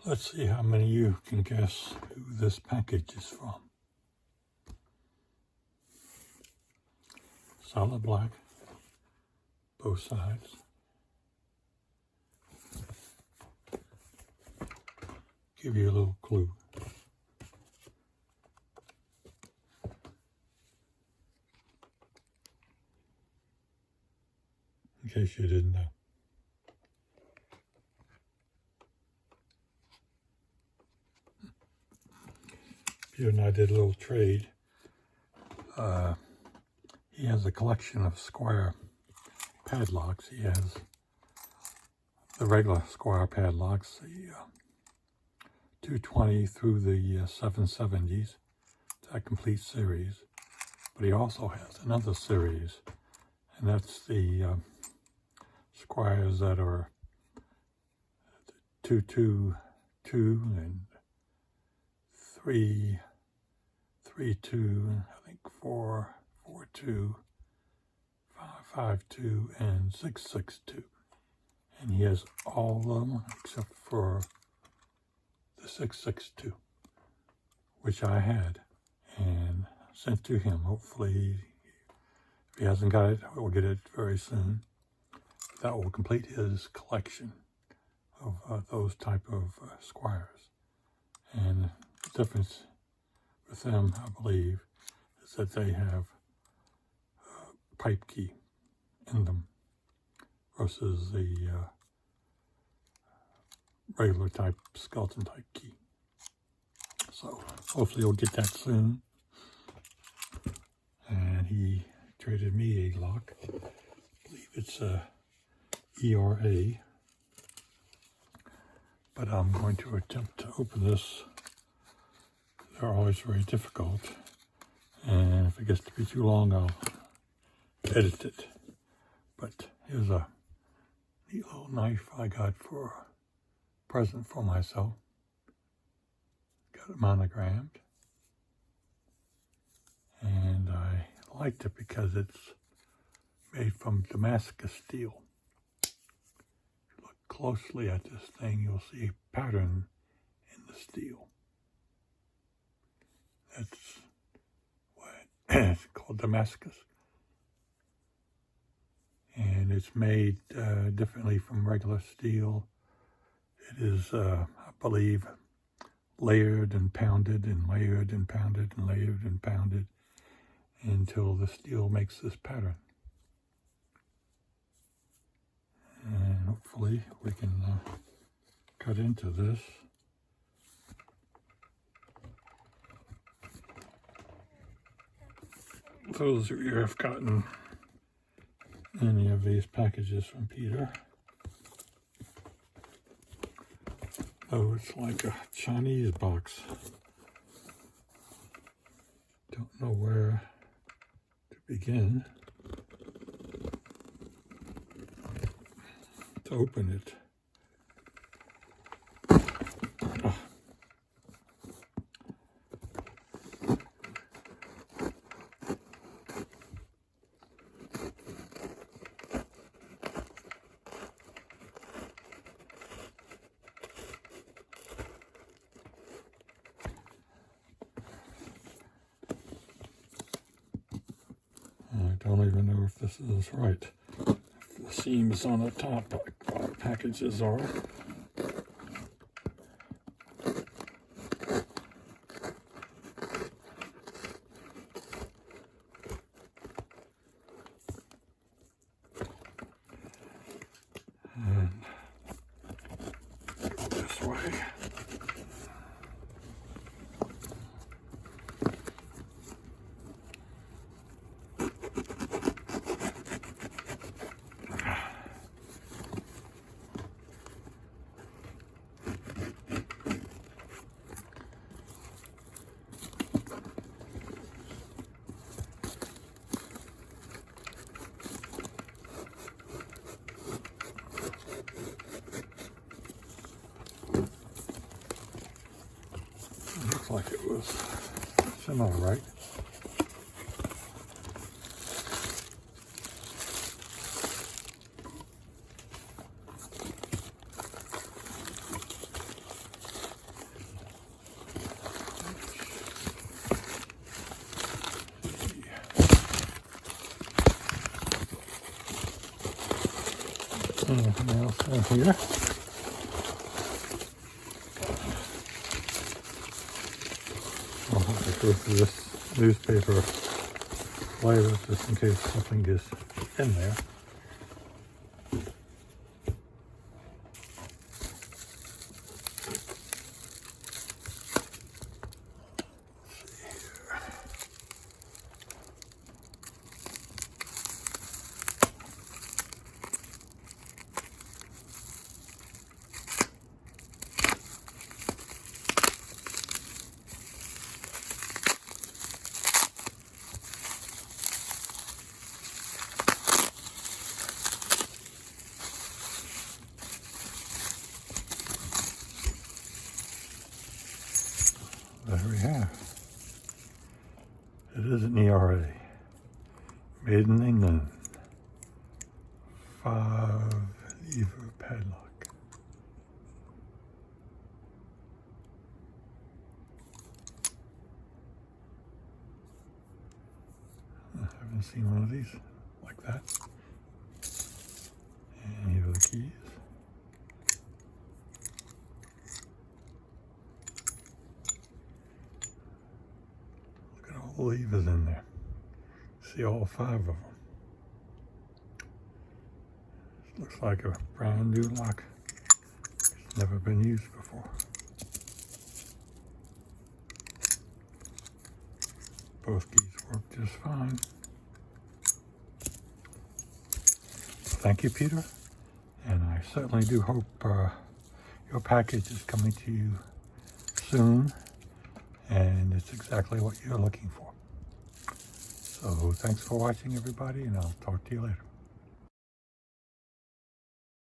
Let's see how many of you can guess who this package is from. Solid black, both sides. Give you a little clue. In case you didn't know. Peter and I did a little trade. He has a collection of square padlocks. He has the regular square padlocks, the 220 through the 770s, that complete series. But he also has another series, and that's the squares that are 222 and 332, I think 442, 552, and 662. And he has all of them except for the 662, which I had and sent to him. Hopefully, if he hasn't got it, we'll get it very soon. That will complete his collection of those type of squares. And the difference with them, I believe, is that they have pipe key in them versus the regular type skeleton type key. So hopefully you'll get that soon. And he traded me a lock. I believe it's a ERA. But I'm going to attempt to open this. They're always very difficult. And if it gets to be too long, I'll edit it. But here's a neat little knife I got for a present for myself. Got it monogrammed. And I liked it because it's made from Damascus steel. If you look closely at this thing, you'll see a pattern in the steel. That's what it's called, Damascus. And it's made differently from regular steel. It is, I believe, layered and pounded and layered and pounded and layered and pounded until the steel makes this pattern. And hopefully we can cut into this. Those of you who have gotten any of these packages from Peter, oh, it's like a Chinese box. Don't know where to begin to open it. I don't even know if this is right. The seams on the top packages are. And this way. Looks like it was similar, right? And here, I'll have to go through this newspaper later just in case something gets in there. There we have. It is an ERA. Made in England. 5-lever padlock. I haven't seen one of these like that. And here are the keys. All the levers in there. See all 5 of them. This looks like a brand new lock. It's never been used before. Both keys work just fine. Thank you, Peter. And I certainly do hope your package is coming to you soon. And it's exactly what you're looking for. So thanks for watching, everybody, and I'll talk to you later.